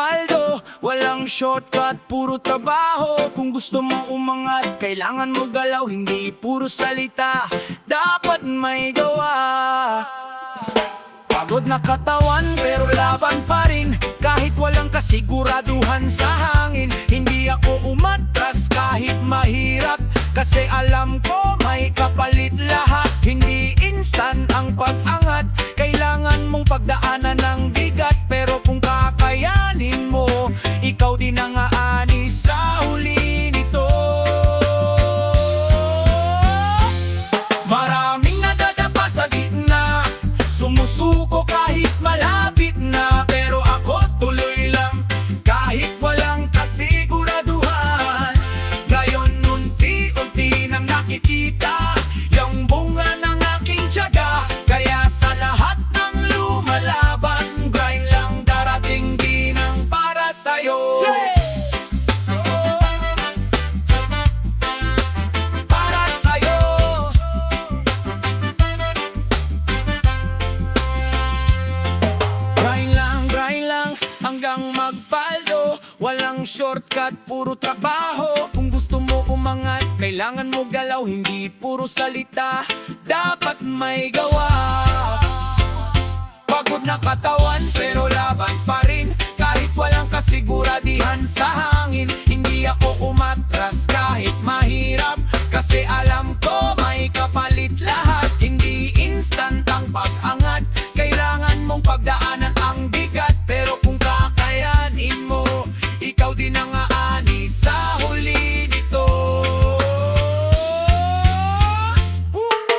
paldo, walang shortcut, puro trabaho. Kung gusto mo umangat, kailangan mo galaw, hindi puro salita, dapat may gawa. Pagod na katawan pero laban pa rin, kahit walang kasiguraduhan sa hangin. Hindi ako umatras kahit mahirap, kasi alam ko may kapalit lahat. Hindi instant ang pag-angat, kailangan mong pagdaanan ng bigat. Pero kung kakayanin mo, ikaw din ang aani sa huli nito. Maraming nadadapa sa gitna, sumusuko kahit malapit na, pero ako tuloy lang kahit walang kasiguraduhan. Ngayon unti-unti nang nakikita yung bunga ng aking tiyaga, kaya sa lahat ng lumalaban, grind lang, darating din ang para sa'yo. Para sa'yo. Grind lang hanggang magpaldo, walang shortcut, puro trabaho. Kung gusto mo umangat, kailangan mo galaw, hindi puro salita, dapat may gawa. Pagod na katawan pero laban pa rin, kahit walang kasiguradihan sa hangin. Hindi ako umatras kahit mahirap, kasi alam ko may kapalit lahat. Hindi instant ang pag-angat, kailangan mong pagdaanan ang bigat. Pero kung kakayanin mo, ikaw din ang aani sa huli nito.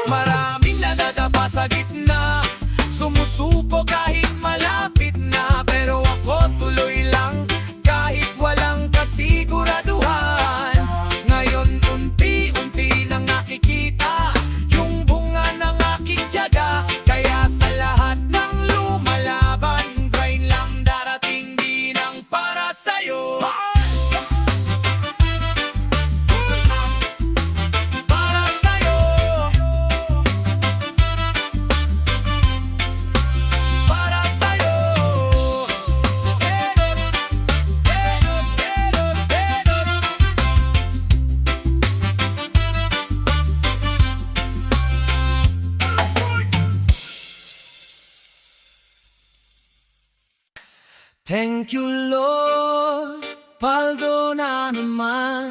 Maraming nadadapa sa gitna, sumusuko kahit malapit na, pero ako tuloy lang kahit walang kasiguraduhan. Ngayon unti-unti nang nakikita yung bunga ng aking tiyaga, kaya sa lahat ng lumalaban, grind lang, darating din ang para sa'yo. Para sa'yo. Para sa'yo. Thank you Lord, paldo na naman,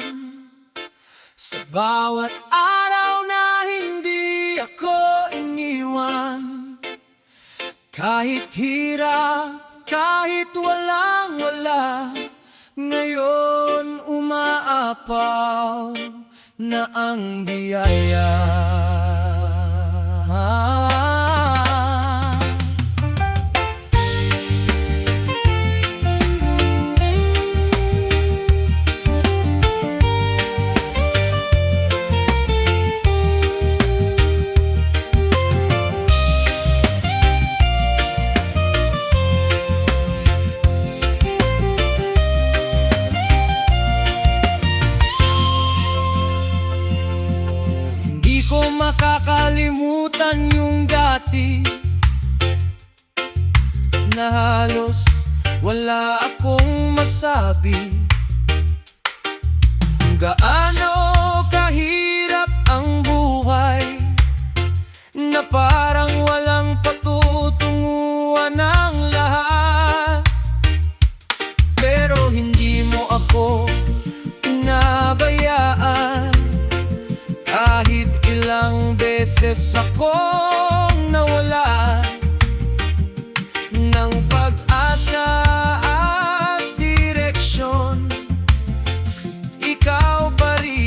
sa bawat araw na hindi ako iniwan. Kahit hirap, kahit walang-wala, ngayon umaapaw na ang biyaya. Hindi ko makakalimutan yung dati na halos wala akong masabi. Gaano kahirap ang buhay, na parang walang patutunguhan ang lahat. Pero hindi mo ako pinabayaan, kahit ilang beses akong nawala ng pag-asa at direksyon. Ikaw pa rin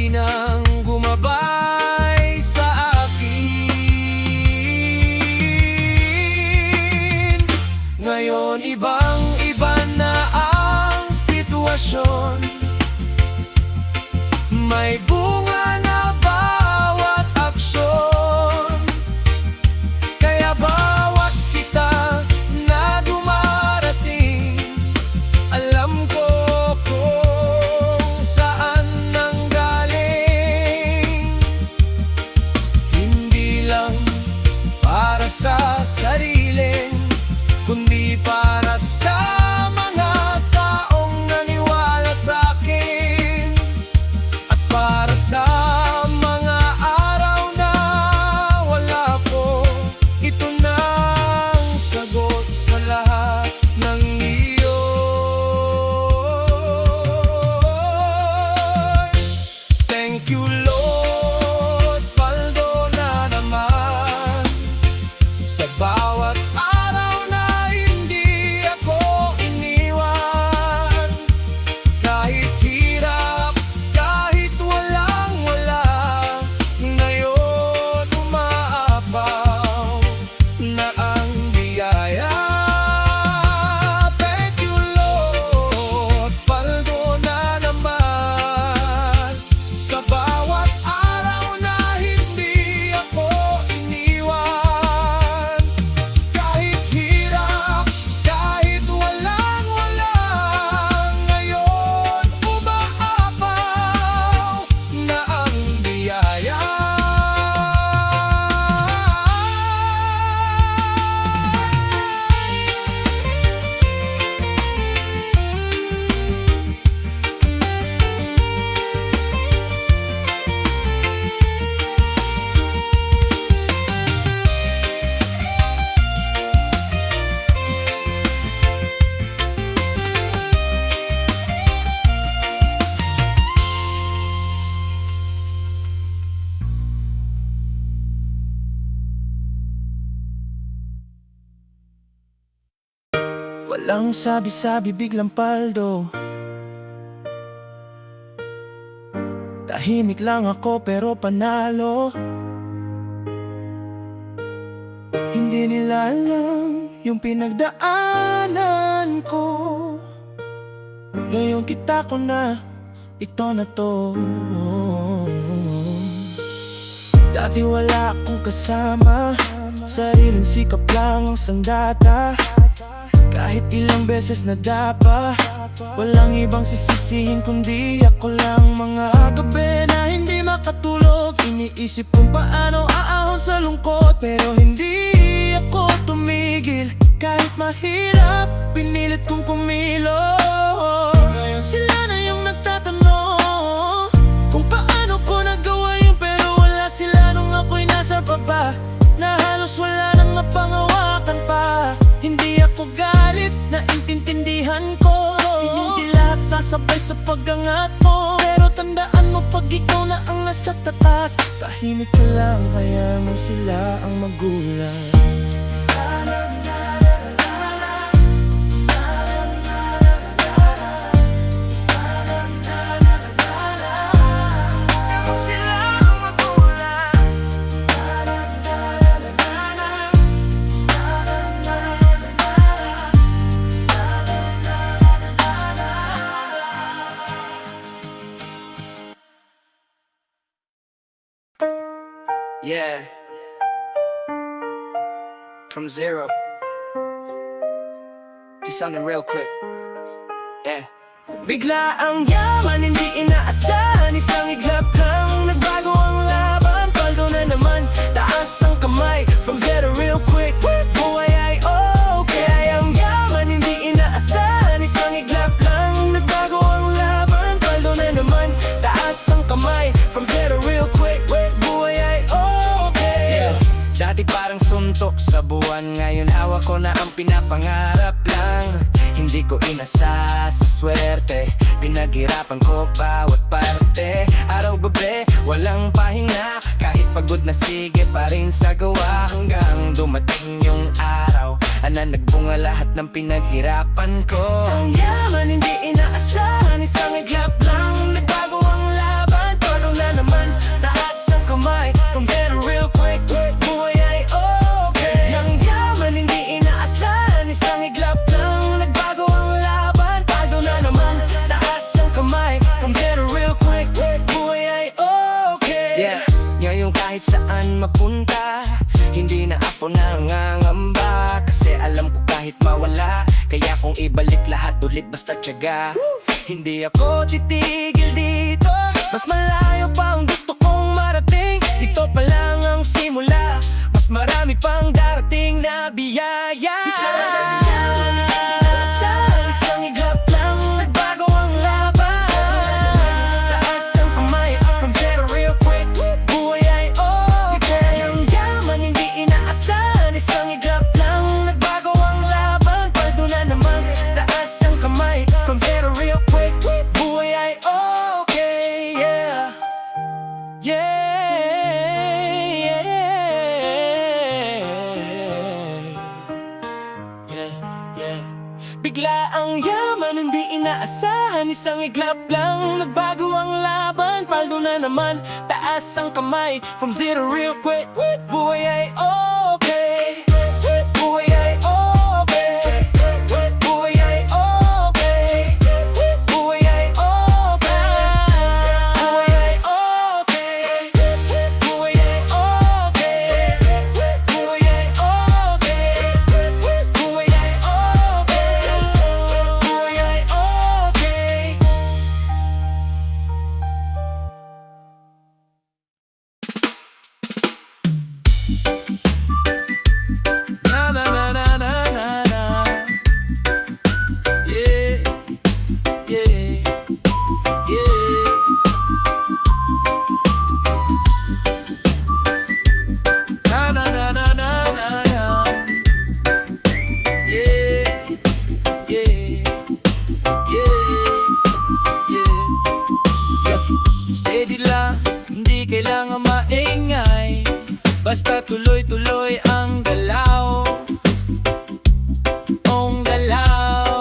Walang sabi-sabi, biglang paldo. Tahimik lang ako pero panalo. Hindi nila alam yung pinagdaanan ko. Ngayon kita ko na, ito na to. Dati wala akong kasama, sariling sikap lang ang sandata. Kahit ilang beses nadapa, walang ibang sisisihin kundi ako lang. Mga gabi na hindi makatulog, iniisip kung paano aahon sa lungkot. Pero hindi ako tumigil, kahit mahirap, pinilit kong kumilos. Ngayon sila na yung nagtatanong kung paano ko nagawa yun, pero wala sila nung ako'y nasa baba, na halos wala nang mapangawakan pa. Hindi ako galit, naiintindihan ko. Hindi lahat sasabay sa pag-angat mo, pero tandaan mo pag ikaw na ang nasa taas, tahimik ka lang, kaya mo sila ang magulang. Yeah. From zero to something real quick. Yeah. Bigla ang yaman, hindi inaasahan, isang iglap lang, nagbago ang laban, paldo na naman, taas ang kamay. From zero real quick, buhay ay okay. Ang yaman, hindi inaasahan, isang iglap lang, nagbago ang laban, paldo na naman, taas ang kamay. From zero real quick, buhay ay okay. Dati parang suntok sa buwan, ngayon hawak ko na ang pinapangarap lang. Hindi ko inasa sa swerte, pinaghirapan ko bawat parte. Araw-gabi, walang pahinga, kahit pagod na sige pa rin sa gawa. Hanggang dumating yung araw na nagbunga lahat ng pinaghirapan ko. Ang yaman, hindi inaasahan, isang iglap lang, nagbago ang laban, todo na naman, taas ang kamay. From zero real quick, buhay ay okay. Ang yaman, hindi inaasahan, isang iglap lang, nagbago ang laban, todo na naman, taas ang kamay. From zero real quick, buhay ay okay. Yeah, ngayon kahit saan mapunta, hindi na ako nangangamba, kasi alam ko kahit mawala, kaya kung ibalik lahat ulit basta tiyaga. Hindi ako titigil dito, mas malayo pa ang gusto kong marating. Ito pa lang ang simula, mas marami pang darating na biyaya. Isang iglap lang, nagbago ang laban, taas ang kamay. From zero real quick, buhay ay okay. Ang yaman, hindi inaasahan, isang iglap lang, nagbago ang laban, paldo na naman, taas ang kamay. From zero real quick, buhay ay okay. Yeah, yeah. Bigla ang yaman, hindi inaasahan, isang iglap lang, nagbago ang laban, paldo na naman, taas ang kamay. From zero real quick, buhay ay okay. Buhay ay okay. Buhay ay okay. Buhay ay okay. Buhay ay okay. Buhay ay okay. Buhay ay okay. Buhay ay okay. Buhay ay okay. Na na na na na na na. Yeah, yeah, yeah. Na na na na na na na. Yeah, yeah, yeah, yeah. Steady lang, hindi kailangan maingay, basta tuloy-tuloy ang galaw. Ang galaw.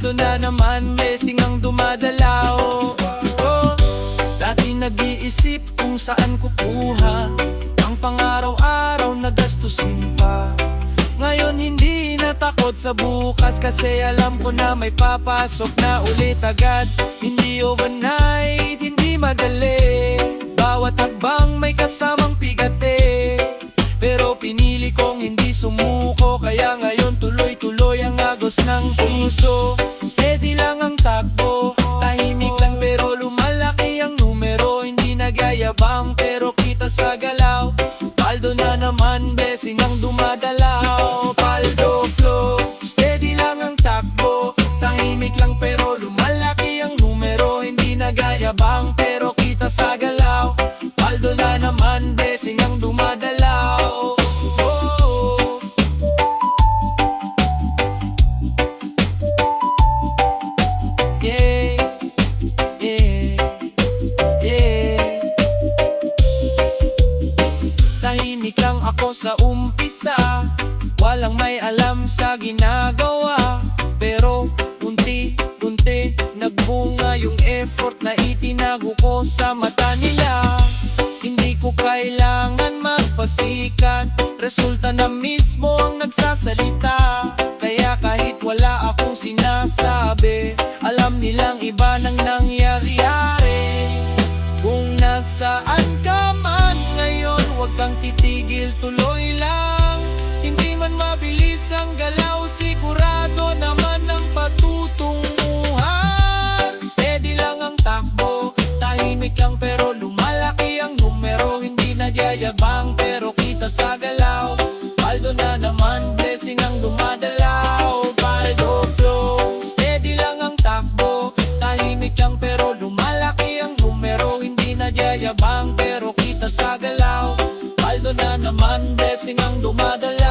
paldo na naman, blessing ang dumadalaw. Oh, dati nag-iisip kung saan kukuha ang pang-araw-araw na gastusin pa. Ngayon hindi na takot sa bukas, kasi alam ko na may papasok na ulit agad. Hindi overnight, hindi madali, bawat hakbang may kasamang pigate. Pero pinili kong hindi sumuko, kaya ngayon tuloy-tuloy ang agos ng puso. Steady lang ang takbo, tahimik lang pero lumalaki ang numero. Hindi nagyayabang pero kita sa galaw, paldo na naman, blessing ang dumadalaw. Paldo flow, steady lang ang takbo, tahimik lang pero lumalaki ang numero. Hindi nagyayabang pero kita sa galaw, paldo na naman, blessing ang dumadalaw. Oh, yeah, yeah, yeah. Tahimik lang ako sa umpisa, walang may alam sa ginagawa. Pero unti-unti nagbunga yung effort na itinago ko sa mata nila. Hindi ko kailangan magpasikat, resulta na mismo ang nagsasalita. Kaya kahit wala akong sinasabi, alam nilang iba nang nangyari-ari. Kung nasaan ka man ngayon, huwag kang titigil, tuloy lang. Hindi man mabilis ang galaw, sigurado naman ang patutunguhan. Steady lang ang takbo, tahimik lang pero lumalaki ang numero. Hindi nagyayabang pero kita sa galaw, paldo na naman, blessing ang dumadalaw. Paldo flow, steady lang ang takbo, tahimik lang pero lumalaki ang numero. Hindi nagyayabang pero kita sa galaw, paldo na naman, blessing ang dumadalaw.